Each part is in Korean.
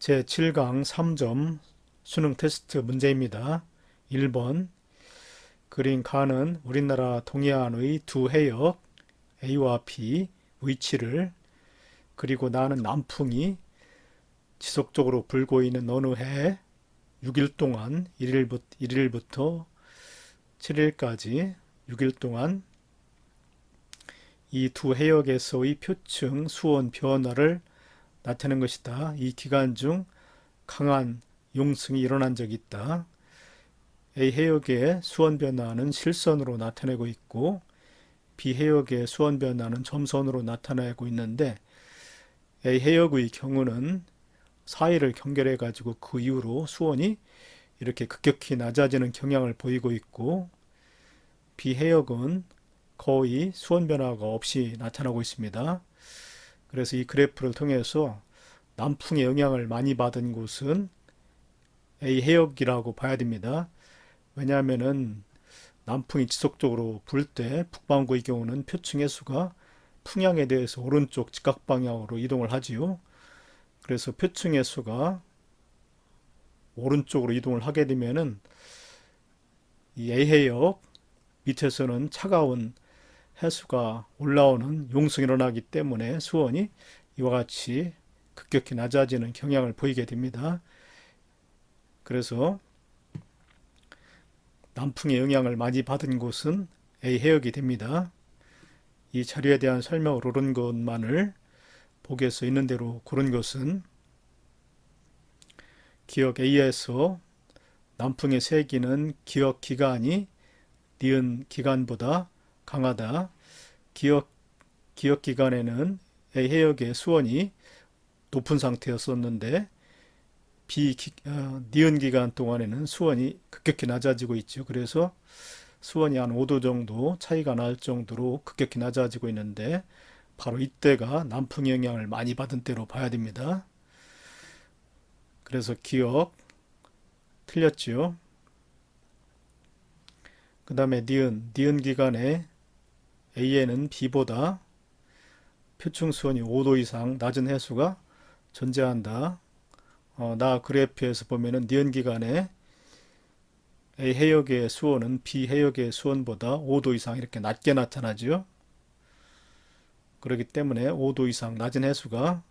제7강 3점 수능 테스트 문제입니다. 1번 그린 가는 우리나라 동해안의 두 해역 A와 B 위치를, 그리고 나는 남풍이 지속적으로 불고 있는 어느 해 6일 동안 1일부터 7일까지 6일 동안 이 두 해역에서의 표층 수온 변화를 나타낸 것이다. 이 기간 중 강한 용승이 일어난 적이 있다. A 해역의 수온 변화는 실선으로 나타내고 있고 B 해역의 수온 변화는 점선으로 나타내고 있는데, A 해역의 경우는 사이를 경계해 가지고 그 이후로 수온이 이렇게 급격히 낮아지는 경향을 보이고 있고, B 해역은 거의 수온 변화가 없이 나타나고 있습니다. 그래서 이 그래프를 통해서 남풍의 영향을 많이 받은 곳은 A 해역이라고 봐야 됩니다. 왜냐하면은 남풍이 지속적으로 불 때 북반구의 경우는 표층 해수가 풍향에 대해서 오른쪽 직각 방향으로 이동을 하지요. 그래서 표층 해수가 오른쪽으로 이동을 하게 되면은 이 A 해역 밑에서는 차가운 해수가 올라오는 용승이 일어나기 때문에 수온이 이와 같이 급격히 낮아지는 경향을 보이게 됩니다. 그래서 남풍의 영향을 많이 받은 곳은 A 해역이 됩니다. 이 자료에 대한 설명을 옳은 것만을 보기에서 있는 대로 고른 것은 기역 A에서 남풍의 세기는 기역 기간이 니은 기간보다 강하다. 기역 기간에는 A 해역의 수온이 높은 상태였었는데 니은 기간 동안에는 수온이 급격히 낮아지고 있죠. 그래서 수온이 한 5도 정도 차이가 날 정도로 급격히 낮아지고 있는데, 바로 이때가 남풍 영향을 많이 받은 때로 봐야 됩니다. 그래서 기억 틀렸지요. 그 다음에 니은 기간에 A에는 B보다 표층 수온이 5도 이상 낮은 해수가 존재한다. 나 그래프에서 보면은 니은 기간에 A 해역의 수온은 B 해역의 수온보다 5도 이상 이렇게 낮게 나타나죠. 그렇기 때문에 5도 이상 낮은 해수가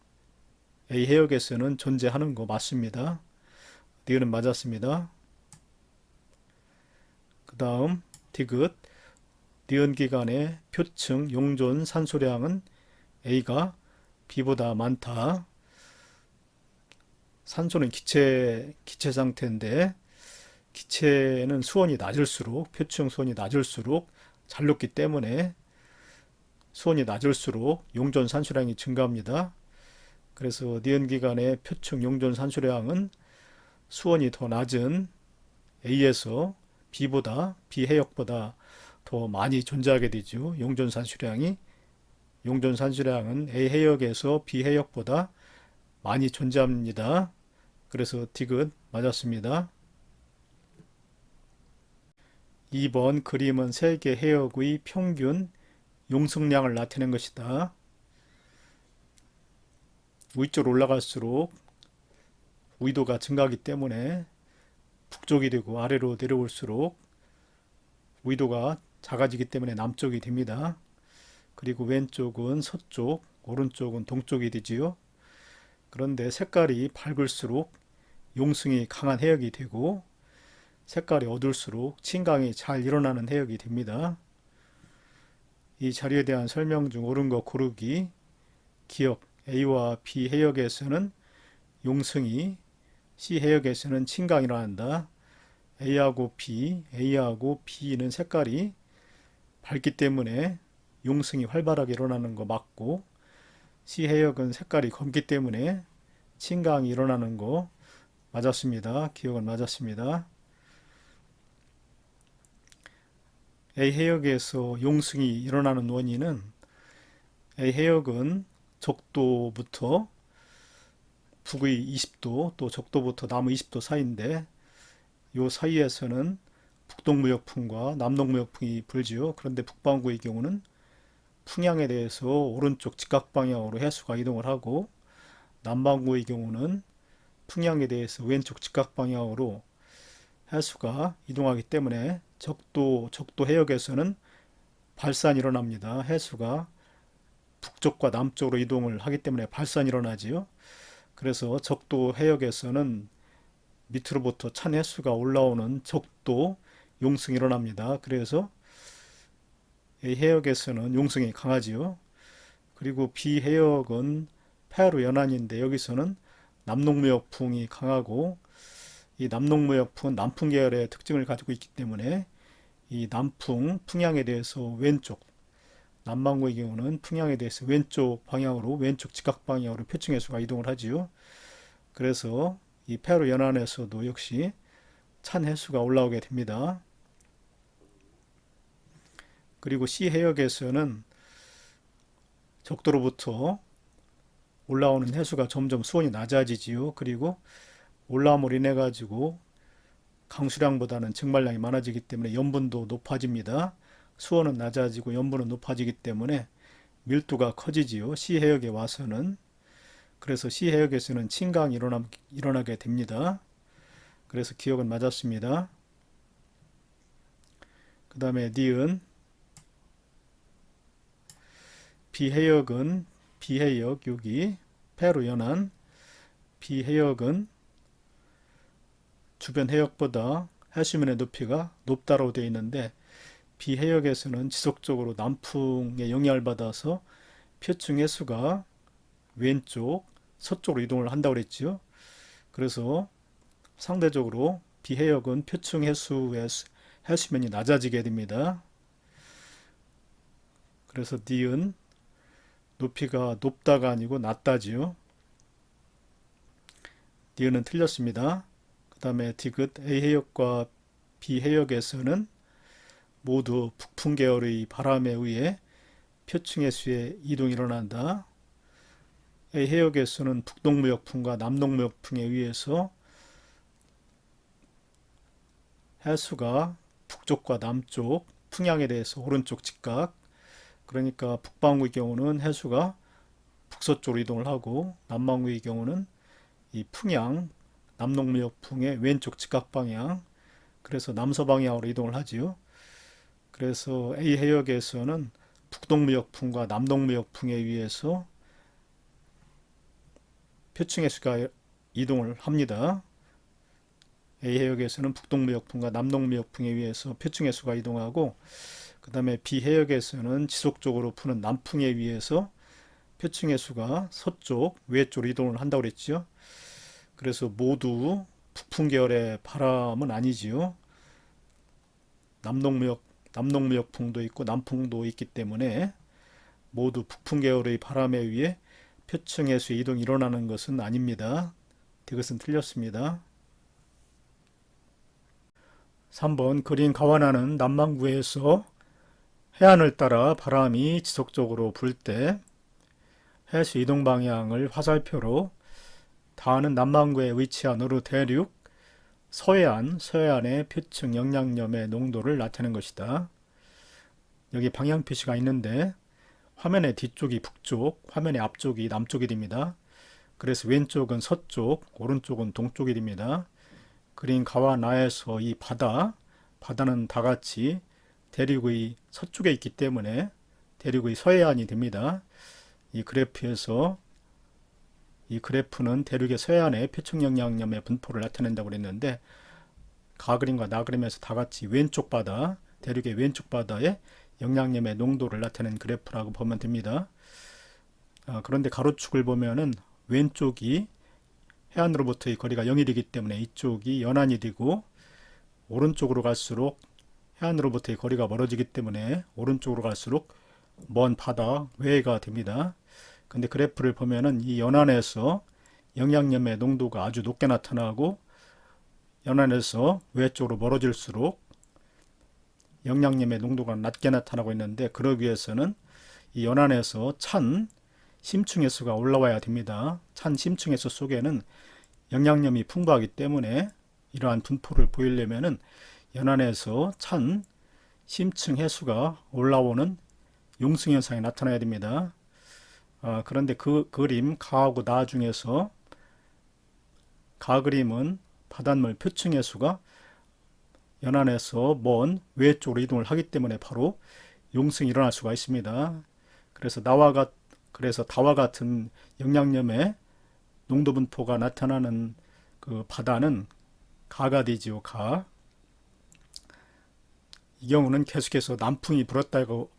A 해역에서는 존재하는 거 맞습니다. 니은은 맞았습니다. 그 다음 디귿, 니은 기간의 표층 용존 산소량은 A가 B보다 많다. 산소는 기체 상태인데, 기체는 수온이 낮을수록, 표층 수온이 낮을수록 잘 녹기 때문에 수온이 낮을수록 용존 산소량이 증가합니다. 그래서 니은 기간의 표층 용존 산소량은 수온이 더 낮은 A에서 B 해역보다 더 많이 존재하게 되죠. 용존 산소량은 A 해역에서 B 해역보다 많이 존재합니다. 그래서 디귿 맞았습니다. 2번 그림은 세계 해역의 평균 용승량을 나타낸 것이다. 위쪽으로 올라갈수록 위도가 증가하기 때문에 북쪽이 되고, 아래로 내려올수록 위도가 작아지기 때문에 남쪽이 됩니다. 그리고 왼쪽은 서쪽, 오른쪽은 동쪽이 되지요. 그런데 색깔이 밝을수록 용승이 강한 해역이 되고, 색깔이 어두울수록 침강이 잘 일어나는 해역이 됩니다. 이 자료에 대한 설명 중 옳은 거 고르기. 기역 A와 B 해역에서는 용승이, C 해역에서는 침강이 일어난다. A하고 B는 색깔이 밝기 때문에 용승이 활발하게 일어나는 거 맞고, C 해역은 색깔이 검기 때문에 침강이 일어나는 거 맞았습니다. 기억은 맞았습니다. A 해역에서 용승이 일어나는 원인은, A 해역은 적도부터 북의 20도, 또 적도부터 남의 20도 사이인데, 이 사이에서는 북동무역풍과 남동무역풍이 불지요. 그런데 북반구의 경우는 풍향에 대해서 오른쪽 직각 방향으로 해수가 이동을 하고, 남반구의 경우는 풍향에 대해서 왼쪽 직각 방향으로 해수가 이동하기 때문에 적도 해역에서는 발산이 일어납니다. 해수가 북쪽과 남쪽으로 이동을 하기 때문에 발산이 일어나지요. 그래서 적도 해역에서는 밑으로부터 찬 해수가 올라오는 적도 용승이 일어납니다. 그래서 해역에서는 용승이 강하지요. 그리고 비해역은 폐하로 연안인데 여기서는 남농무역풍이 강하고 이 남농무역풍은 남풍 계열의 특징을 가지고 있기 때문에 이 남풍, 풍향에 대해서 왼쪽, 남반구의 경우는 풍향에 대해서 왼쪽 방향으로 왼쪽 직각 방향으로 표층해수가 이동을 하지요. 그래서 이 폐하로 연안에서도 역시 찬 해수가 올라오게 됩니다. 그리고 C해역에서는 적도로부터 올라오는 해수가 점점 수온이 낮아지지요. 그리고 올라옴으로 인해 가지고 강수량보다는 증발량이 많아지기 때문에 염분도 높아집니다. 수온은 낮아지고 염분은 높아지기 때문에 밀도가 커지지요. C해역에 와서는. 그래서 C해역에서는 침강이 일어나게 됩니다. 그래서 기억은 맞았습니다. 그 다음에 니은 비해역 여기 폐로 연한 비해역은 주변 해역보다 해수면의 높이가 높다고 되어 있는데 비해역에서는 지속적으로 남풍의 영향을 받아서 표층 해수가 왼쪽 서쪽으로 이동을 한다고 그랬죠. 그래서 상대적으로 비해역은 표층 해수의 해수면이 낮아지게 됩니다. 그래서 니은 높이가 높다가 아니고 낮다지요. 니은은 틀렸습니다. 그 다음에 디귿 A해역과 B해역에서는 모두 북풍 계열의 바람에 의해 표층 해수의 이동이 일어난다. A해역에서는 북동무역풍과 남동무역풍에 의해서 해수가 북쪽과 남쪽 풍향에 대해서 오른쪽 직각, 그러니까 북반구의 경우는 해수가 북서쪽으로 이동을 하고 남반구의 경우는 이 풍향, 남동무역풍의 왼쪽 직각 방향, 그래서 남서 방향으로 이동을 하지요. 그래서 A 해역에서는 북동무역풍과 남동무역풍에 의해서 표층 해수가 이동을 합니다. A 해역에서는 북동무역풍과 남동무역풍에 의해서 표층 해수가 이동하고 그 다음에 B 해역에서는 지속적으로 푸는 남풍에 의해서 표층 해수가 서쪽, 외쪽으로 이동을 한다고 그랬죠. 그래서 모두 북풍 계열의 바람은 아니지요. 남동무역풍도 있고 남풍도 있기 때문에 모두 북풍 계열의 바람에 의해 표층 해수의 이동이 일어나는 것은 아닙니다. 이것은 틀렸습니다. 3번 그린 가와나는 남반구에서 해안을 따라 바람이 지속적으로 불 때 해수 이동 방향을 화살표로 다하는 남반구에 위치한 어느 대륙 서해안의 표층 영향염의 농도를 나타내는 것이다. 여기 방향 표시가 있는데 화면의 뒤쪽이 북쪽, 화면의 앞쪽이 남쪽이 됩니다. 그래서 왼쪽은 서쪽, 오른쪽은 동쪽이 됩니다. 그린 가와나에서 이 바다는 다같이 대륙의 서쪽에 있기 때문에 대륙의 서해안이 됩니다. 이 그래프는 대륙의 서해안의 표층 영향염의 분포를 나타낸다고 그랬는데 가그림과 나그림에서 다같이 왼쪽 바다, 대륙의 왼쪽 바다의 영향염의 농도를 나타내는 그래프라고 보면 됩니다. 그런데 가로축을 보면은 왼쪽이 해안으로부터의 거리가 0이기 때문에 이쪽이 연안이 되고 오른쪽으로 갈수록 해안으로부터의 거리가 멀어지기 때문에 오른쪽으로 갈수록 먼 바다 외해가 됩니다. 근데 그래프를 보면은 이 연안에서 영향염의 농도가 아주 높게 나타나고 연안에서 외쪽으로 멀어질수록 영향염의 농도가 낮게 나타나고 있는데 그러기 위해서는 이 연안에서 찬 심층해수가 올라와야 됩니다. 찬 심층해수 속에는 영향염이 풍부하기 때문에 이러한 분포를 보이려면은 연안에서 찬 심층해수가 올라오는 용승현상이 나타나야 됩니다. 그런데 그 그림 가하고 나 중에서 가그림은 바닷물 표층 해수가 연안에서 먼 외 쪽으로 이동을 하기 때문에 바로 용승이 일어날 수가 있습니다. 그래서 다와 같은 영양염의 농도 분포가 나타나는 그 바다는 가가 되지요. 가. 이 경우는 계속해서 남풍이 불었다고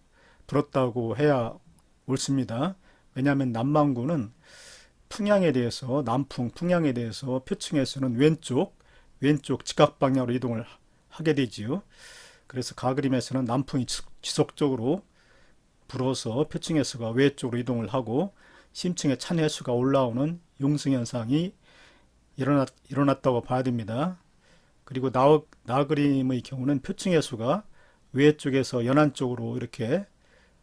해야 옳습니다. 왜냐하면 남반구는 풍향에 대해서 표층에서는 왼쪽 직각 방향으로 이동을 하게 되지요. 그래서 가그림에서는 남풍이 지속적으로 불어서 표층 해수가 외쪽으로 이동을 하고 심층의 찬 해수가 올라오는 용승 현상이 일어났다고 봐야 됩니다. 그리고 나그림의 경우는 표층 해수가 외쪽에서 연안 쪽으로 이렇게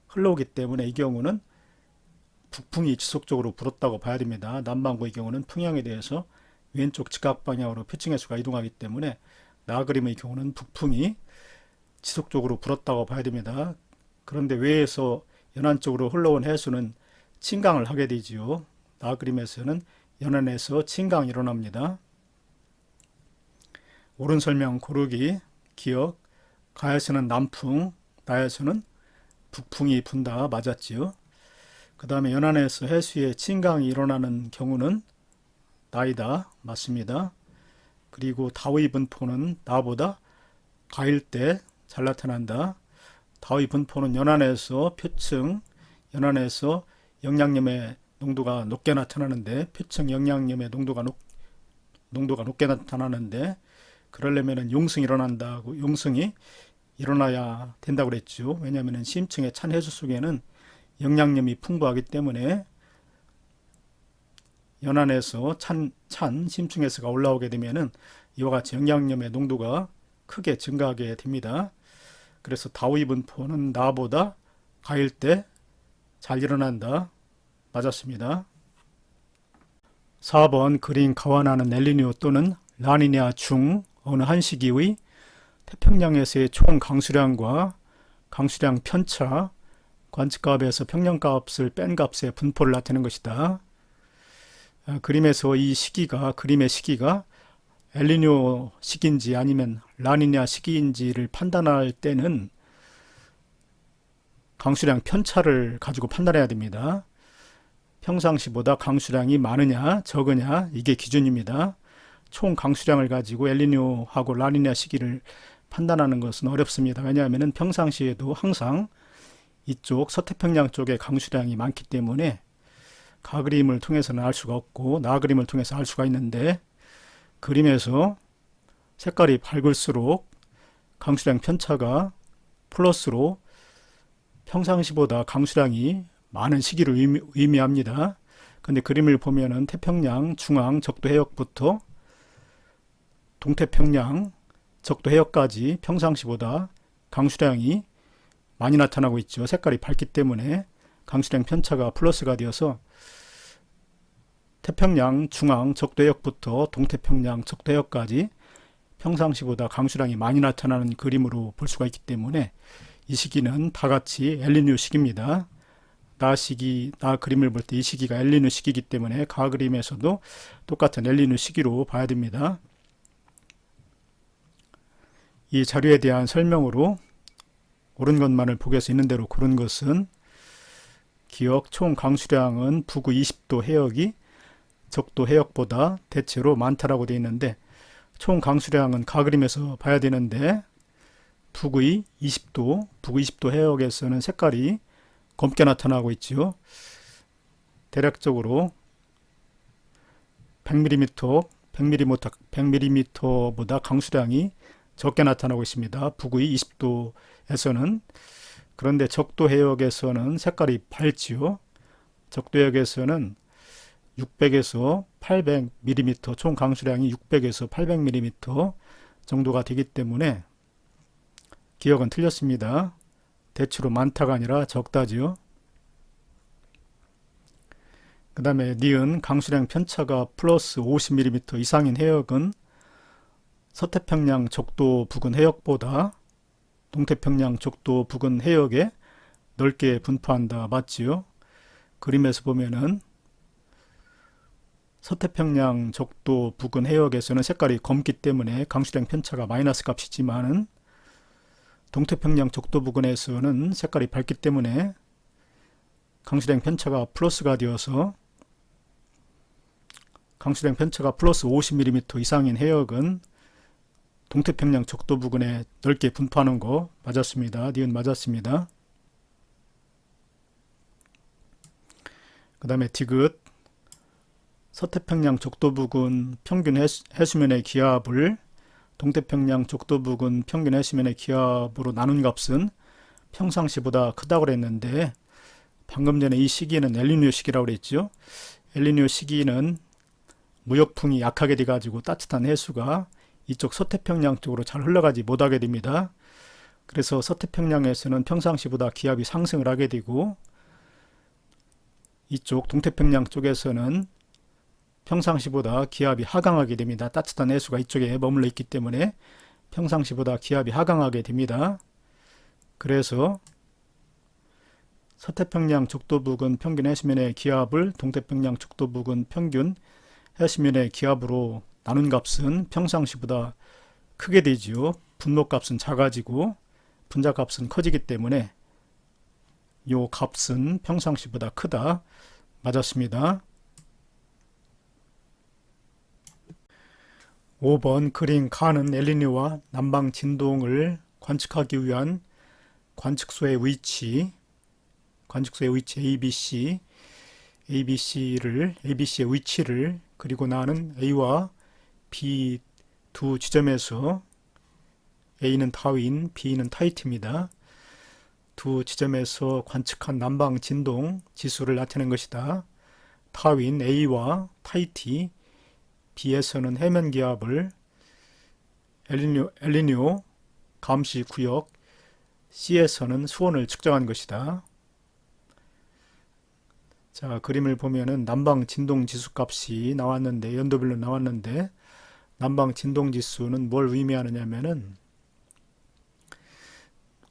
흘러오기 때문에 이 경우는 북풍이 지속적으로 불었다고 봐야 됩니다. 남반구의 경우는 풍향에 대해서 왼쪽 직각 방향으로 표층 해수가 이동하기 때문에 나그림의 경우는 북풍이 지속적으로 불었다고 봐야 됩니다. 그런데 외에서 연안 쪽으로 흘러온 해수는 침강을 하게 되지요. 나그림에서는 연안에서 침강이 일어납니다. 옳은 설명 고르기 기억. 가에서는 남풍, 나에서는 북풍이 분다. 맞았지요. 그 다음에 연안에서 해수에 침강이 일어나는 경우는 나이다. 맞습니다. 그리고 다의 분포는 나보다 가일 때 잘 나타난다. 다의 분포는 연안에서 연안에서 영양염의 농도가 높게 나타나는데 표층 영양염의 농도가 높게 나타나는데 그러려면은 용승이 일어나야 된다고 그랬죠. 왜냐하면 심층의 찬 해수 속에는 영양염이 풍부하기 때문에 연안에서 찬 심층 해수가 올라오게 되면은 이와 같이 영양염의 농도가 크게 증가하게 됩니다. 그래서 다의 분포는 나보다 가일 때 잘 일어난다. 맞았습니다. 4번 그린 가와나는 엘니뇨 또는 라니냐 중 어느 한 시기의 태평양에서의 총 강수량과 강수량 편차, 관측값에서 평년값을 뺀 값의 분포를 나타내는 것이다. 그림의 시기가 엘니뇨 시기인지 아니면 라니냐 시기인지를 판단할 때는 강수량 편차를 가지고 판단해야 됩니다. 평상시보다 강수량이 많으냐 적으냐 이게 기준입니다. 총 강수량을 가지고 엘니뇨하고 라니냐 시기를 판단하는 것은 어렵습니다. 왜냐하면 평상시에도 항상 이쪽 서태평양 쪽에 강수량이 많기 때문에 가그림을 통해서는 알 수가 없고 나그림을 통해서 알 수가 있는데 그림에서 색깔이 밝을수록 강수량 편차가 플러스로 평상시보다 강수량이 많은 시기를 의미합니다. 근데 그림을 보면은 태평양 중앙 적도 해역부터 동태평양 적도 해역까지 평상시보다 강수량이 많이 나타나고 있죠. 색깔이 밝기 때문에 강수량 편차가 플러스가 되어서 태평양 중앙 적도 해역부터 동태평양 적도 해역까지 평상시보다 강수량이 많이 나타나는 그림으로 볼 수가 있기 때문에 이 시기는 다 같이 엘니뇨 시기입니다. 나 그림을 볼 때 이 시기가 엘니뇨 시기이기 때문에 가 그림에서도 똑같은 엘니뇨 시기로 봐야 됩니다. 이 자료에 대한 설명으로 옳은 것만을 보기에서 있는 대로 고른 것은 기억 총 강수량은 북의 20도 해역이 적도 해역보다 대체로 많다라고 되어 있는데 총 강수량은 가 그림에서 봐야 되는데 북의 20도 해역에서는 색깔이 검게 나타나고 있죠. 대략적으로 100mm보다 강수량이 적게 나타나고 있습니다. 북의 20도에서는. 그런데 적도 해역에서는 색깔이 밝지요. 적도 해역에서는 600에서 800mm, 총 강수량이 600에서 800mm 정도가 되기 때문에 기억은 틀렸습니다. 대체로 많다가 아니라 적다지요. 그 다음에 니은 강수량 편차가 플러스 50mm 이상인 해역은 서태평양 적도 부근 해역보다 동태평양 적도 부근 해역에 넓게 분포한다. 맞지요? 그림에서 보면은 서태평양 적도 부근 해역에서는 색깔이 검기 때문에 강수량 편차가 마이너스 값이지만은 동태평양 적도 부근에서는 색깔이 밝기 때문에 강수량 편차가 플러스가 되어서 강수량 편차가 플러스 50mm 이상인 해역은 동태평양 적도 부근에 넓게 분포하는 거 맞았습니다. 니은 맞았습니다. 그 다음에 디귿 서태평양 적도 부근 평균 해수면의 기압을 동태평양 적도 부근 평균 해수면의 기압으로 나눈 값은 평상시보다 크다고 그랬는데 방금 전에 이 시기는 엘니뇨 시기라고 그랬죠. 엘니뇨 시기는 무역풍이 약하게 돼가지고 따뜻한 해수가 이쪽 서태평양 쪽으로 잘 흘러가지 못하게 됩니다. 그래서 서태평양에서는 평상시보다 기압이 상승을 하게 되고 이쪽 동태평양 쪽에서는 평상시보다 기압이 하강하게 됩니다. 따뜻한 해수가 이쪽에 머물러 있기 때문에 평상시보다 기압이 하강하게 됩니다. 그래서 서태평양 적도 부근 평균 해수면의 기압을 동태평양 적도 부근 평균 해수면의 기압으로 나눈 값은 평상시보다 크게 되지요. 분모값은 작아지고 분자값은 커지기 때문에 요 값은 평상시보다 크다. 맞았습니다. 5번 그린 가는 엘니뇨와 남방 진동을 관측하기 위한 관측소의 위치 ABC의 위치를 그리고 나는 A와 B 두 지점에서 A는 타윈, B는 타이트입니다. 두 지점에서 관측한 남방 진동 지수를 나타낸 것이다. 타윈 A와 타이트 B에서는 해면 기압을 엘니뇨 감시 구역 C에서는 수온을 측정한 것이다. 자, 그림을 보면은 남방 진동 지수 값이 나왔는데 연도별로 나왔는데 남방 진동 지수는 뭘 의미하느냐면은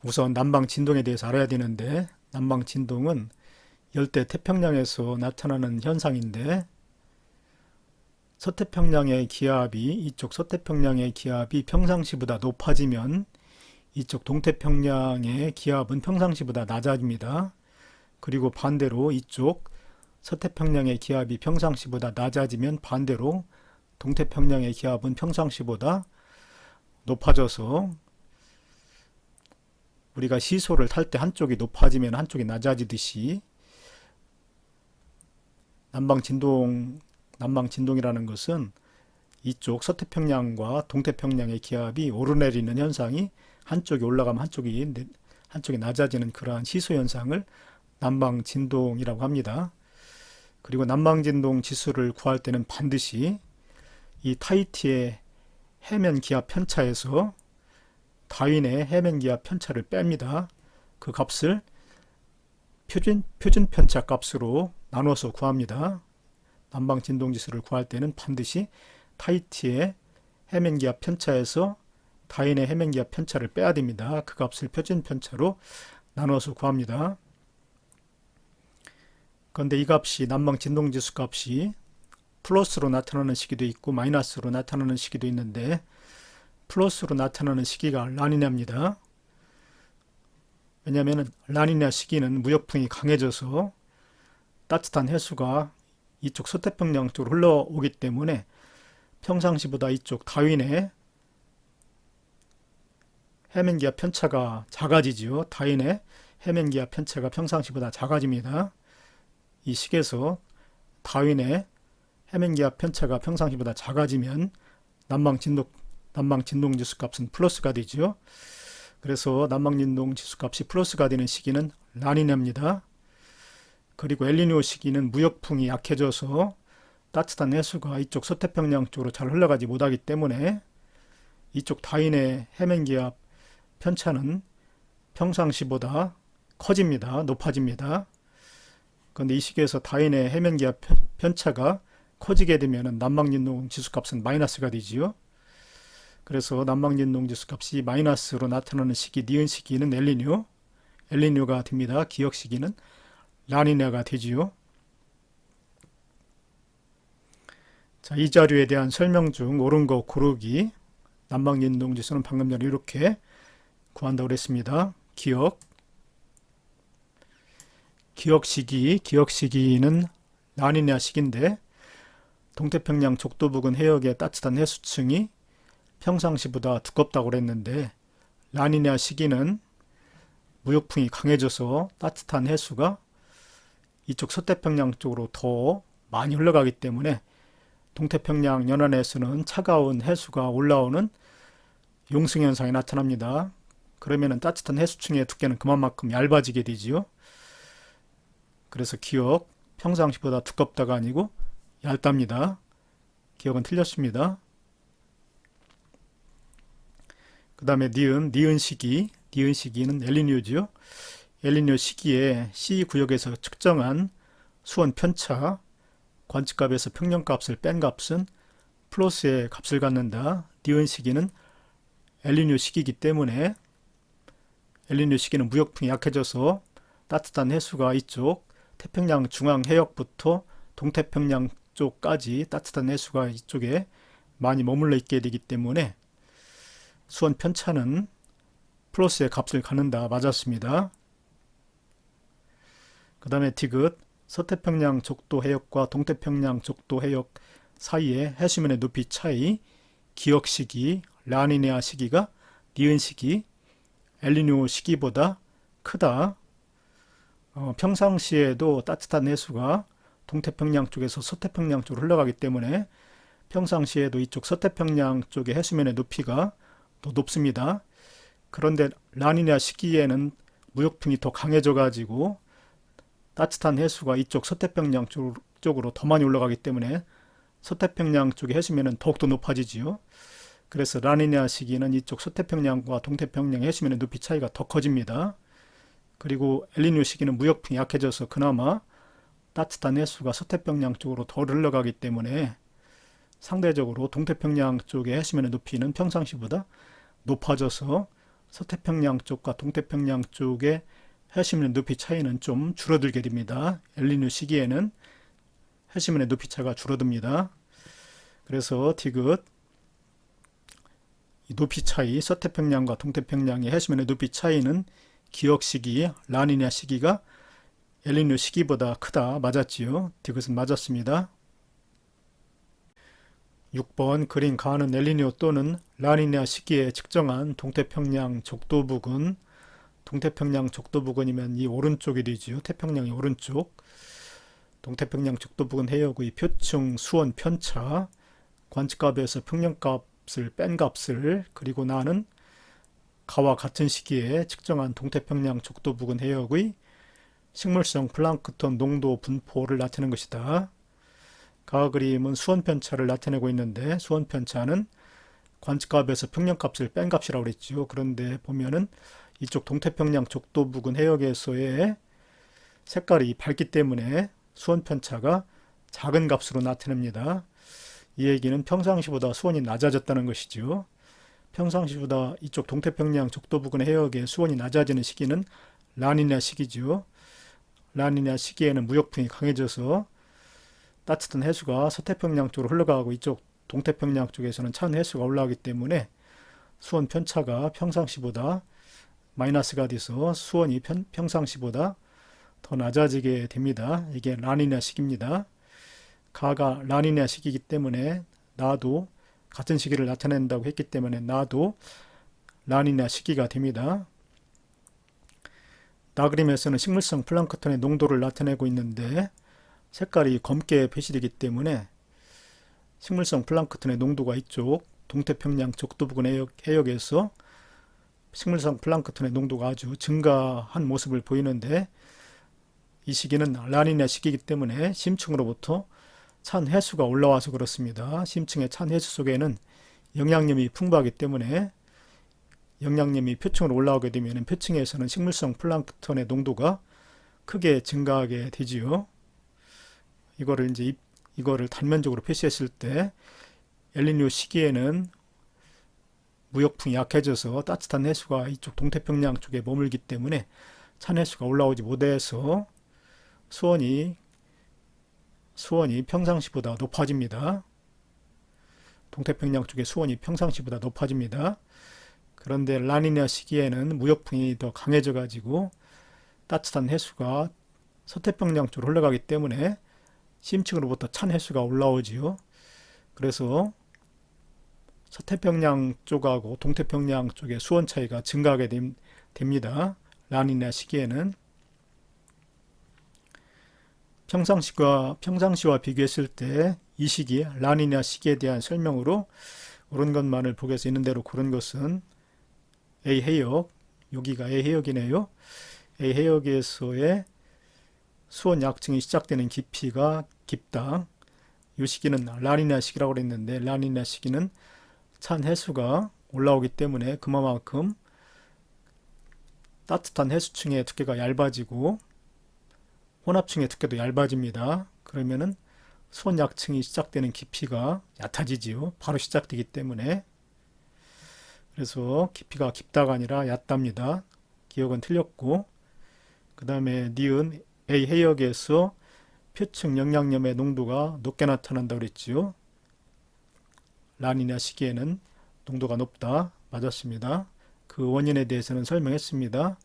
우선 남방 진동에 대해서 알아야 되는데 남방 진동은 열대 태평양에서 나타나는 현상인데 서태평양의 기압이 이쪽 서태평양의 기압이 평상시보다 높아지면 이쪽 동태평양의 기압은 평상시보다 낮아집니다. 그리고 반대로 이쪽 서태평양의 기압이 평상시보다 낮아지면 반대로 동태평양의 기압은 평상시보다 높아져서 우리가 시소를 탈 때 한쪽이 높아지면 한쪽이 낮아지듯이 남방진동이라는 것은 이쪽 서태평양과 동태평양의 기압이 오르내리는 현상이 한쪽이 올라가면 한쪽이 낮아지는 그러한 시소 현상을 남방진동이라고 합니다. 그리고 남방진동 지수를 구할 때는 반드시 이 타이트의 해면 기압 편차에서 다윈의 해면 기압 편차를 뺍니다. 그 값을 표준 편차 값으로 나눠서 구합니다. 남방 진동 지수를 구할 때는 반드시 타이트의 해면 기압 편차에서 다윈의 해면 기압 편차를 빼야 됩니다. 그 값을 표준 편차로 나눠서 구합니다. 그런데 이 값이 남방 진동 지수 값이 플러스로 나타나는 시기도 있고 마이너스로 나타나는 시기도 있는데 플러스로 나타나는 시기가 라니냐입니다. 왜냐하면 라니냐 시기는 무역풍이 강해져서 따뜻한 해수가 이쪽 서태평양 쪽으로 흘러오기 때문에 평상시보다 이쪽 다윈의 해면기압 편차가 작아지지요. 다윈의 해면기압 편차가 평상시보다 작아집니다. 이 식에서 다윈의 해면기압 편차가 평상시보다 작아지면 남방진동 지수 값은 플러스가 되죠. 그래서 남방진동 지수 값이 플러스가 되는 시기는 라니냐입니다. 그리고 엘니뇨 시기는 무역풍이 약해져서 따뜻한 해수가 이쪽 서태평양 쪽으로 잘 흘러가지 못하기 때문에 이쪽 다윈의 해면기압 편차는 평상시보다 커집니다. 높아집니다. 그런데 이 시기에서 다윈의 해면기압 편차가 커지게 되면 남방진동 지수값은 마이너스가 되지요. 그래서 남방진동 지수값이 마이너스로 나타나는 시기, 니은 시기는 엘니뇨가 됩니다. 기억 시기는 라니냐가 되지요. 자, 이 자료에 대한 설명 중 옳은 거 고르기. 난방진동지수는 방금 전에 이렇게 구한다고 그랬습니다. 기억 시기는 라니냐 시기인데 동태평양 적도 부근 해역의 따뜻한 해수층이 평상시보다 두껍다고 그랬는데 라니냐 시기는 무역풍이 강해져서 따뜻한 해수가 이쪽 서태평양 쪽으로 더 많이 흘러가기 때문에 동태평양 연안에서는 차가운 해수가 올라오는 용승 현상이 나타납니다. 그러면 따뜻한 해수층의 두께는 그만큼 얇아지게 되지요. 그래서 기억, 평상시보다 두껍다가 아니고 얇답니다. 기억은 틀렸습니다. 그 다음에 니은 시기는 엘니뇨지요. 엘니뇨 시기에 C 구역에서 측정한 수온 편차, 관측값에서 평년값을 뺀 값은 플러스의 값을 갖는다. 니은 시기는 엘니뇨 시기이기 때문에 엘니뇨 시기는 무역풍이 약해져서 따뜻한 해수가 이쪽 태평양 중앙 해역부터 동태평양 쪽까지 따뜻한 해수가 이쪽에 많이 머물러 있게 되기 때문에 수온 편차는 플러스의 값을 갖는다. 맞았습니다. 그 다음에 디귿 서태평양 적도 해역과 동태평양 적도 해역 사이의 해수면의 높이 차이, 기억 시기, 라니냐 시기가 니은 시기, 엘니뇨 시기보다 크다. 평상시에도 따뜻한 해수가 동태평양 쪽에서 서태평양 쪽으로 흘러가기 때문에 평상시에도 이쪽 서태평양 쪽의 해수면의 높이가 더 높습니다. 그런데 라니냐 시기에는 무역풍이 더 강해져 가지고 따뜻한 해수가 이쪽 서태평양 쪽으로 더 많이 올라가기 때문에 서태평양 쪽의 해수면은 더욱더 높아지지요. 그래서 라니냐 시기는 이쪽 서태평양과 동태평양 해수면의 높이 차이가 더 커집니다. 그리고 엘니뇨 시기는 무역풍이 약해져서 그나마 따뜻한 해수가 서태평양 쪽으로 더 흘러가기 때문에 상대적으로 동태평양 쪽의 해수면의 높이는 평상시보다 높아져서 서태평양 쪽과 동태평양 쪽의 해수면의 높이 차이는 좀 줄어들게 됩니다. 엘니뇨 시기에는 해수면의 높이 차가 줄어듭니다. 그래서 디귿 이 높이 차이, 서태평양과 동태평양의 해수면의 높이 차이는 기억 시기, 라니냐 시기가 엘니뇨 시기보다 크다. 맞았지요. 디귿은 맞았습니다. 6번 그린 가는 엘니뇨 또는 라니냐 시기에 측정한 동태평양 적도 부근, 동태평양 적도 부근이면 이 오른쪽이 되지요. 태평양이 오른쪽. 동태평양 적도 부근 해역의 표층 수온 편차, 관측값에서 평년값을 뺀 값을 그리고 나는 가와 같은 시기에 측정한 동태평양 적도 부근 해역의 식물성 플랑크톤 농도 분포를 나타내는 것이다. 가 그림은 수온 편차를 나타내고 있는데 수온 편차는 관측값에서 평년값을 뺀 값이라고 그랬죠. 그런데 보면은 이쪽 동태평양 적도 부근 해역에서의 색깔이 밝기 때문에 수온 편차가 작은 값으로 나타냅니다. 이 얘기는 평상시보다 수온이 낮아졌다는 것이죠. 평상시보다 이쪽 동태평양 적도 부근 해역의 수온이 낮아지는 시기는 라니냐 시기죠. 라니냐 시기에는 무역풍이 강해져서 따뜻한 해수가 서태평양 쪽으로 흘러가고 이쪽 동태평양 쪽에서는 찬 해수가 올라오기 때문에 수온 편차가 평상시보다 마이너스가 돼서 수온이 평상시보다 더 낮아지게 됩니다. 이게 라니냐 시기입니다. 가가 라니냐 시기이기 때문에 나도 같은 시기를 나타낸다고 했기 때문에 나도 라니냐 시기가 됩니다. 나 그림에서는 식물성 플랑크톤의 농도를 나타내고 있는데 색깔이 검게 표시되기 때문에 식물성 플랑크톤의 농도가 이쪽 동태평양 적도 부근 해역에서 식물성 플랑크톤의 농도가 아주 증가한 모습을 보이는데 이 시기는 라니냐 시기이기 때문에 심층으로부터 찬 해수가 올라와서 그렇습니다. 심층의 찬 해수 속에는 영양염이 풍부하기 때문에 영양염이 표층으로 올라오게 되면 표층에서는 식물성 플랑크톤의 농도가 크게 증가하게 되지요. 이거를 단면적으로 표시했을 때 엘니뇨 시기에는 무역풍이 약해져서 따뜻한 해수가 이쪽 동태평양 쪽에 머물기 때문에 찬 해수가 올라오지 못해서 수온이 평상시보다 높아집니다. 동태평양 쪽의 수온이 평상시보다 높아집니다. 그런데 라니냐 시기에는 무역풍이 더 강해져 가지고 따뜻한 해수가 서태평양 쪽으로 흘러가기 때문에 심층으로부터 찬 해수가 올라오지요. 그래서 서태평양 쪽하고 동태평양 쪽의 수온 차이가 증가하게 됩니다. 라니냐 시기에는. 평상시와 비교했을 때 이 시기 라니냐 시기에 대한 설명으로 옳은 것만을 보기에서 있는 대로 고른 것은 A 해역, 여기가 A 해역이네요. A 해역에서의 수온 약층이 시작되는 깊이가 깊다. 이 시기는 라니냐 시기라고 그랬는데 라니냐 시기는 찬 해수가 올라오기 때문에 그만큼 따뜻한 해수층의 두께가 얇아지고 혼합층의 두께도 얇아집니다. 그러면은 수온 약층이 시작되는 깊이가 얕아지지요. 바로 시작되기 때문에. 그래서 깊이가 깊다가 아니라 얕답니다. 기억은 틀렸고, 그 다음에 니은 A 해역에서 표층 영양염의 농도가 높게 나타난다고 그랬지요. 라니냐 시기에는 농도가 높다. 맞았습니다. 그 원인에 대해서는 설명했습니다.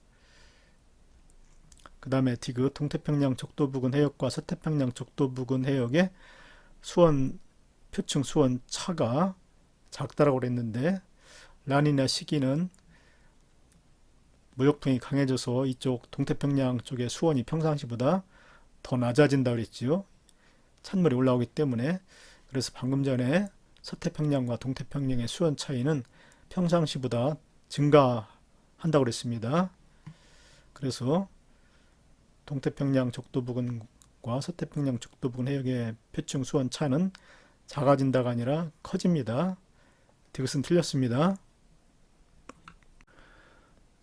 그 다음에 디귿 동태평양 적도 부근 해역과 서태평양 적도 부근 해역의 표층 수온 차가 작다라고 그랬는데 라니냐 시기는 무역풍이 강해져서 이쪽 동태평양 쪽의 수온이 평상시보다 더 낮아진다고 그랬지요. 찬물이 올라오기 때문에. 그래서 방금 전에 서태평양과 동태평양의 수온 차이는 평상시보다 증가한다고 그랬습니다. 그래서 동태평양 적도 부근과 서태평양 적도 부근 해역의 표층 수온 차는 작아진다가 아니라 커집니다. 이것은 틀렸습니다.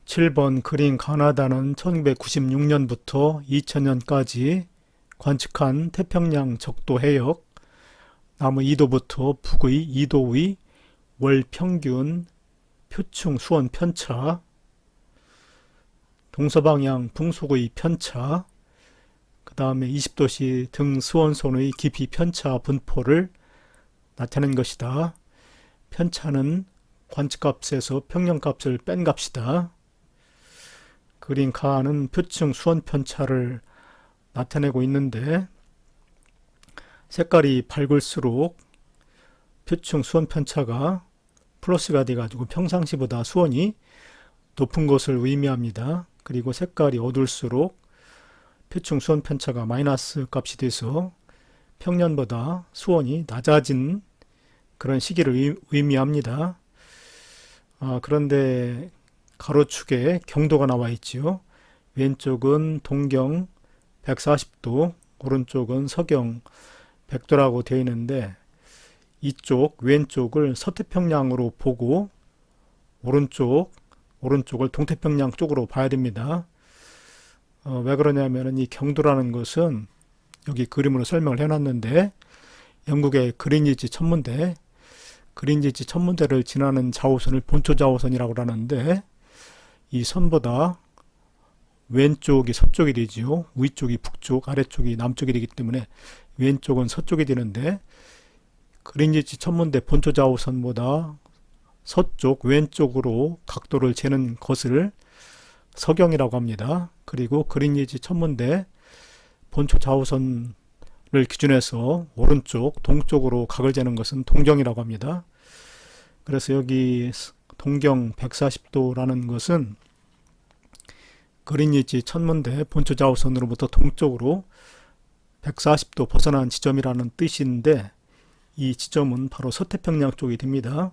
7번 그린 가나다는 1996년부터 2000년까지 관측한 태평양 적도 해역 남해 2도부터 북의 2도의 월 평균 표층 수온 편차, 동서방향 풍속의 편차, 그 다음에 20도씨 등 수온선의 깊이 편차 분포를 나타낸 것이다. 편차는 관측값에서 평년값을 뺀 값이다. 그린 가는 표층 수온 편차를 나타내고 있는데 색깔이 밝을수록 표층 수온 편차가 플러스가 돼가지고 평상시보다 수온이 높은 것을 의미합니다. 그리고 색깔이 어두울수록 표층 수온 편차가 마이너스 값이 돼서 평년보다 수온이 낮아진 그런 시기를 의미합니다. 그런데 가로축에 경도가 나와 있지요. 왼쪽은 동경 140도, 오른쪽은 서경 100도라고 되어 있는데 이쪽 왼쪽을 서태평양으로 보고 오른쪽을 동태평양 쪽으로 봐야 됩니다. 왜 그러냐면은 이 경도라는 것은 여기 그림으로 설명을 해놨는데 영국의 그린위치 천문대를 지나는 좌우선을 본초 좌우선이라고 하는데 이 선보다 왼쪽이 서쪽이 되지요. 위쪽이 북쪽, 아래쪽이 남쪽이 되기 때문에 왼쪽은 서쪽이 되는데 그린위치 천문대 본초 좌우선보다 서쪽 왼쪽으로 각도를 재는 것을 서경이라고 합니다. 그리고 그린위치 천문대 본초 좌우선을 기준해서 오른쪽 동쪽으로 각을 재는 것은 동경이라고 합니다. 그래서 여기 동경 140도라는 것은 그린위치 천문대 본초 좌우선으로부터 동쪽으로 140도 벗어난 지점이라는 뜻인데 이 지점은 바로 서태평양 쪽이 됩니다.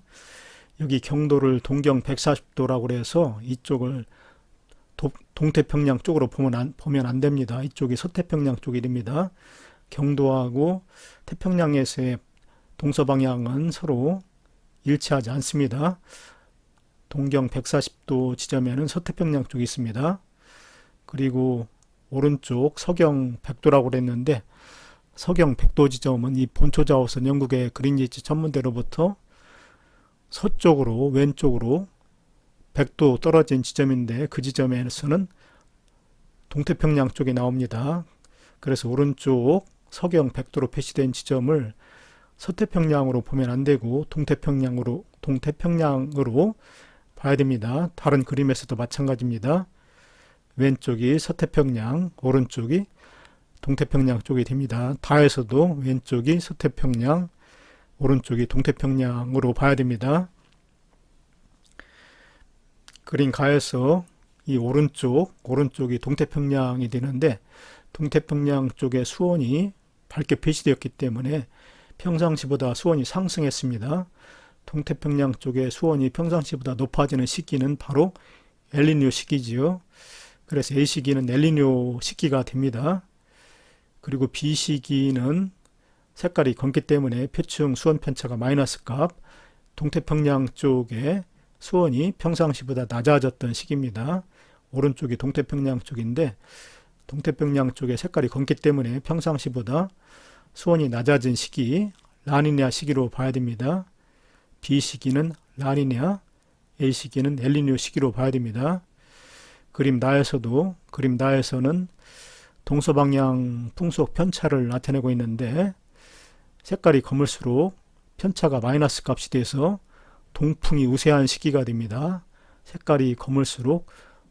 여기 경도를 동경 140도라고 해서 이쪽을 동태평양 쪽으로 보면 안 됩니다. 이쪽이 서태평양 쪽이 됩니다. 경도하고 태평양에서의 동서방향은 서로 일치하지 않습니다. 동경 140도 지점에는 서태평양 쪽이 있습니다. 그리고 오른쪽 서경 100도라고 그랬는데 서경 100도 지점은 이 본초 좌우선 영국의 그린위치 천문대로부터 서쪽으로 왼쪽으로 100도 떨어진 지점인데 그 지점에서는 동태평양 쪽이 나옵니다. 그래서 오른쪽 서경 100도로 표시된 지점을 서태평양으로 보면 안 되고 동태평양으로 봐야 됩니다. 다른 그림에서도 마찬가지입니다. 왼쪽이 서태평양, 오른쪽이 동태평양 쪽이 됩니다. 다에서도 왼쪽이 서태평양, 오른쪽이 동태평양으로 봐야 됩니다. 그림 가에서 이 오른쪽이 동태평양이 되는데 동태평양 쪽에 수온이 밝게 표시되었기 때문에 평상시보다 수온이 상승했습니다. 동태평양 쪽에 수온이 평상시보다 높아지는 시기는 바로 엘니뇨 시기지요. 그래서 A 시기는 엘니뇨 시기가 됩니다. 그리고 B 시기는 색깔이 검기 때문에 표층 수온 편차가 마이너스 값, 동태평양 쪽에 수온이 평상시보다 낮아졌던 시기입니다. 오른쪽이 동태평양 쪽인데 동태평양 쪽에 색깔이 검기 때문에 평상시보다 수온이 낮아진 시기, 라니냐 시기로 봐야 됩니다. B 시기는 라니냐, A 시기는 엘니뇨 시기로 봐야 됩니다. 그림 나에서는 동서방향 풍속 편차를 나타내고 있는데 색깔이 검을수록 편차가 마이너스 값이 돼서 동풍이 우세한 시기가 됩니다. 색깔이 검을수록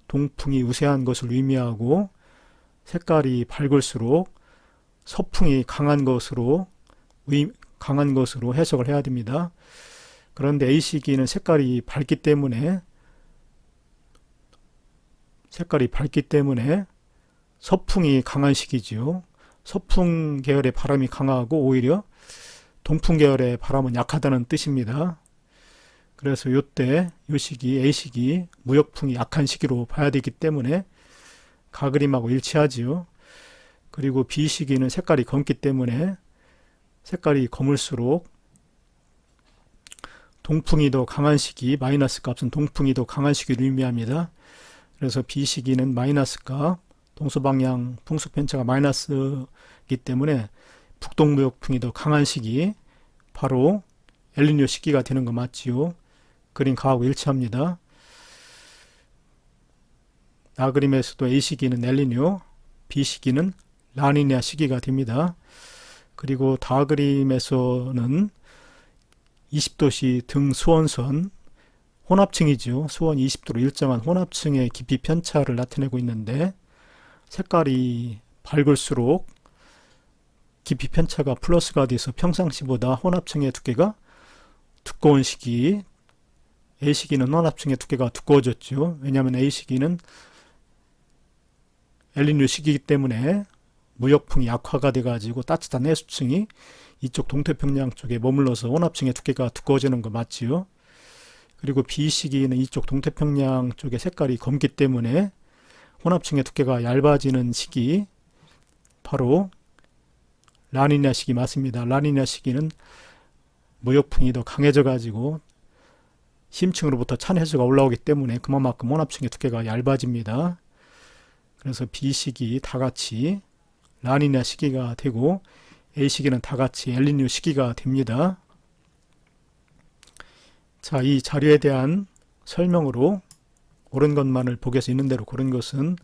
동풍이 우세한 것을 의미하고 색깔이 밝을수록 서풍이 강한 것으로 해석을 해야 됩니다. 그런데 A 시기는 색깔이 밝기 때문에 서풍이 강한 시기지요. 서풍 계열의 바람이 강하고 오히려 동풍 계열의 바람은 약하다는 뜻입니다. 그래서 요 시기 A 시기 무역풍이 약한 시기로 봐야 되기 때문에 가그림하고 일치하지요. 그리고 B 시기는 색깔이 검기 때문에 색깔이 검을수록 동풍이 더 강한 시기, 마이너스 값은 동풍이 더 강한 시기를 의미합니다. 그래서 B 시기는 마이너스 값, 동서방향 풍속 편차가 마이너스이기 때문에 북동무역풍이 더 강한 시기, 바로 엘니뇨 시기가 되는 거 맞지요? 그림 가하고 일치합니다. 나그림에서도 A 시기는 엘니뇨, B 시기는 라니냐 시기가 됩니다. 그리고 다그림에서는 20도씨 등 수온선, 혼합층이죠. 수온 20도로 일정한 혼합층의 깊이 편차를 나타내고 있는데 색깔이 밝을수록 깊이 편차가 플러스가 돼서 평상시보다 혼합층의 두께가 두꺼운 시기, A 시기는 혼합층의 두께가 두꺼워졌죠. 왜냐하면 A 시기는 엘니뇨 시기이기 때문에 무역풍이 약화가 돼가지고 따뜻한 해수층이 이쪽 동태평양 쪽에 머물러서 혼합층의 두께가 두꺼워지는 거 맞지요. 그리고 B 시기는 이쪽 동태평양 쪽에 색깔이 검기 때문에 혼합층의 두께가 얇아지는 시기, 바로 라니냐 시기 맞습니다. 라니냐 시기는 무역풍이 더 강해져 가지고 심층으로부터 찬 해수가 올라오기 때문에 그만큼 혼합층의 두께가 얇아집니다. 그래서 B 시기 다같이 라니냐 시기가 되고 A 시기는 다같이 엘니뇨 시기가 됩니다. 자, 이 자료에 대한 설명으로 옳은 것만을 보기에서 있는 대로 고른 것은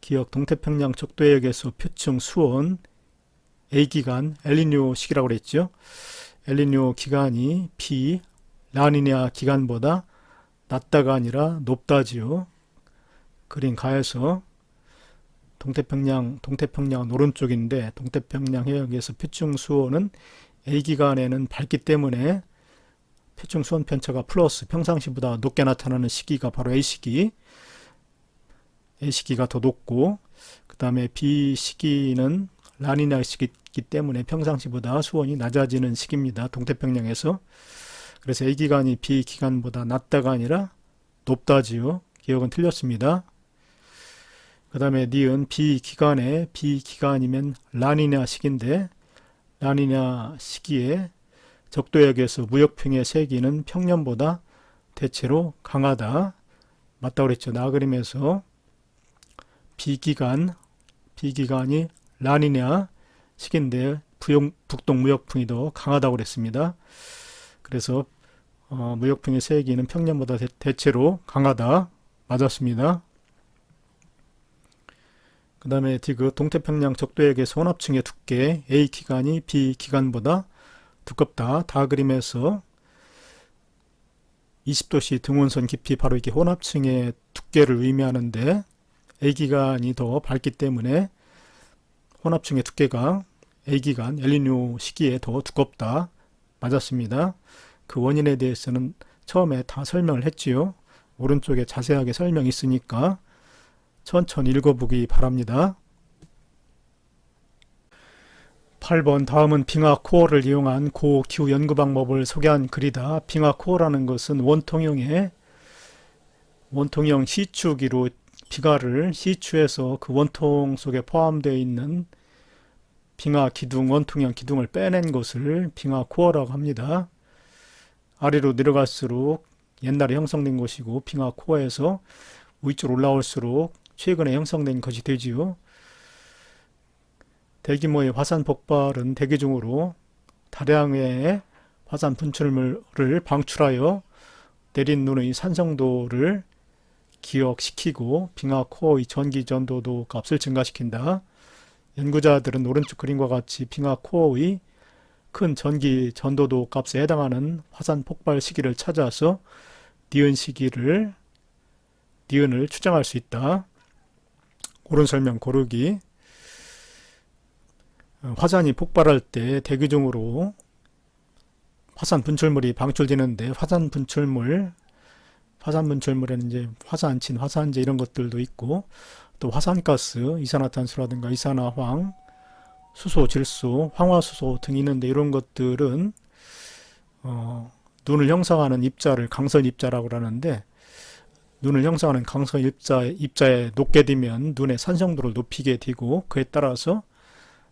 기억 동태평양 적도해역에서 표층 수온 A기간 엘니뇨 시기라고 그랬죠. 엘니뇨 기간이 B 라니냐 기간보다 낮다가 아니라 높다지요. 그림 가에서 동태평양은 오른쪽인데 동태평양 해역에서 표층 수온은 A기간에는 밝기 때문에 표층 수온 편차가 플러스 평상시보다 높게 나타나는 시기가 바로 A시기가 더 높고 그 다음에 B시기는 라니냐 시기이기 때문에 평상시보다 수온이 낮아지는 시기입니다. 동태평양에서. 그래서 A기간이 B기간보다 낮다가 아니라 높다지요. 기억은 틀렸습니다. 그 다음에 니은 B기간이면 라니냐 시기인데 라니냐 시기에 적도역에서 무역풍의 세기는 평년보다 대체로 강하다. 맞다고 그랬죠. 나그림에서 B기간이 라니냐 시기인데 북동 무역풍이 더 강하다고 그랬습니다. 그래서 무역풍의 세기는 평년보다 대체로 강하다. 맞았습니다. 그 다음에 디귿 동태평양 적도역에서 혼합층의 두께 A기간이 B기간보다 두껍다. 다 그림에서 20도씨 등원선 깊이 바로 이렇게 혼합층의 두께를 의미하는데 A기간이 더 밝기 때문에 혼합층의 두께가 A기간 엘니뇨 시기에 더 두껍다. 맞았습니다. 그 원인에 대해서는 처음에 다 설명을 했지요. 오른쪽에 자세하게 설명이 있으니까 천천히 읽어보기 바랍니다. 8번 다음은 빙하 코어를 이용한 고기후 연구 방법을 소개한 글이다. 빙하 코어라는 것은 원통형 시추기로 빙하를 시추해서 그 원통 속에 포함되어 있는 빙하 기둥, 원통형 기둥을 빼낸 것을 빙하 코어라고 합니다. 아래로 내려갈수록 옛날에 형성된 것이고 빙하 코어에서 위쪽으로 올라올수록 최근에 형성된 것이 되지요. 대규모의 화산 폭발은 대기 중으로 다량의 화산 분출물을 방출하여 내린 눈의 산성도를 기억시키고 빙하 코어의 전기 전도도 값을 증가시킨다. 연구자들은 오른쪽 그림과 같이 빙하 코어의 큰 전기 전도도 값에 해당하는 화산 폭발 시기를 찾아서 니은을 추정할 수 있다. 옳은 설명 고르기. 화산이 폭발할 때 대기 중으로 화산 분출물이 방출되는데 화산 분출물에는 이제 화산친, 화산재 이런 것들도 있고 또 화산가스, 이산화탄소라든가 이산화황, 수소, 질소, 황화수소 등이 있는데 이런 것들은 눈을 형성하는 입자를 강선 입자라고 하는데 눈을 형성하는 강선 입자에 녹게 되면 눈의 산성도를 높이게 되고 그에 따라서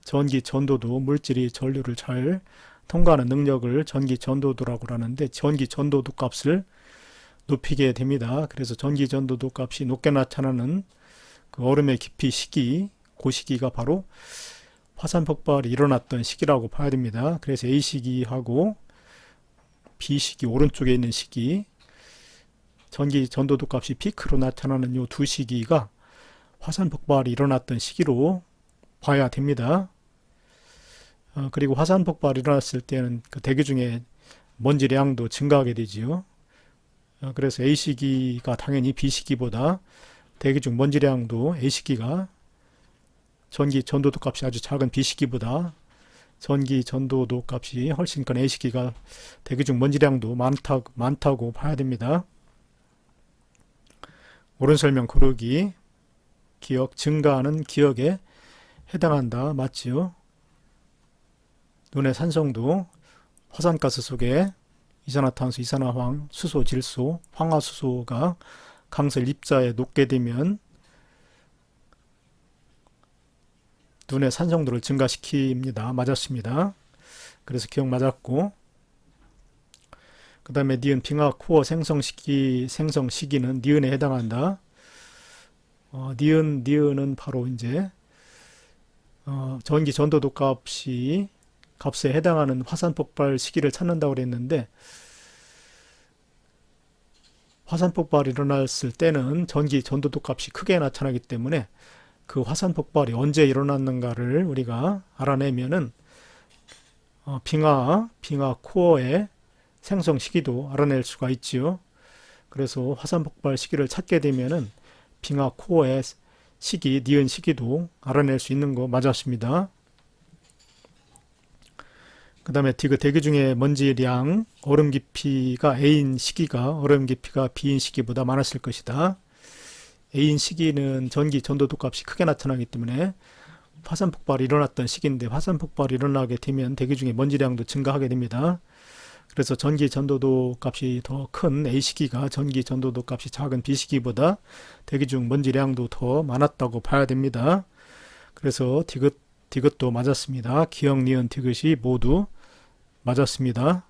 전기 전도도 물질이 전류를 잘 통과하는 능력을 전기 전도도라고 하는데 전기 전도도 값을 높이게 됩니다. 그래서 전기 전도도 값이 높게 나타나는 그 얼음의 깊이 시기, 그 시기가 바로 화산 폭발이 일어났던 시기라고 봐야 됩니다. 그래서 A 시기하고 B 시기 오른쪽에 있는 시기, 전기 전도도 값이 피크로 나타나는 이 두 시기가 화산 폭발이 일어났던 시기로 봐야 됩니다. 그리고 화산 폭발이 일어났을 때는 그 대기 중에 먼지량도 증가하게 되지요. 그래서 A 시기가 당연히 B 시기보다 대기 중 먼지량도 A 시기가 전기 전도도 값이 아주 작은 B 시기보다 전기 전도도 값이 훨씬 큰 A 시기가 대기 중 먼지량도 많다고 봐야 됩니다. 옳은 설명 고르기. 기억, 증가하는 기억에 해당한다. 맞지요? 눈의 산성도 화산가스 속에 이산화탄소, 이산화황, 수소, 질소, 황화수소가 강설 입자에 녹게 되면 눈의 산성도를 증가시킵니다. 맞았습니다. 그래서 기억 맞았고 그 다음에 니은 빙하 코어 생성 시기는 니은에 해당한다. 니은은 바로 이제 전기 전도도 값에 해당하는 화산 폭발 시기를 찾는다고 그랬는데 화산 폭발이 일어났을 때는 전기 전도도 값이 크게 나타나기 때문에 그 화산 폭발이 언제 일어났는가를 우리가 알아내면은 빙하 코어의 생성 시기도 알아낼 수가 있지요. 그래서 화산 폭발 시기를 찾게 되면은 빙하 코어의 시기, 니은 시기도 알아낼 수 있는 거 맞았습니다. 그 다음에 대기 중에 먼지량, 얼음 깊이가 A인 시기가 얼음 깊이가 B인 시기보다 많았을 것이다. A인 시기는 전기 전도도 값이 크게 나타나기 때문에 화산 폭발이 일어났던 시기인데 화산 폭발이 일어나게 되면 대기 중에 먼지량도 증가하게 됩니다. 그래서 전기 전도도 값이 더 큰 A 시기가 전기 전도도 값이 작은 B 시기보다 대기 중 먼지량도 더 많았다고 봐야 됩니다. 그래서 디귿도 맞았습니다. 기억, 니은, 디귿이 모두 맞았습니다.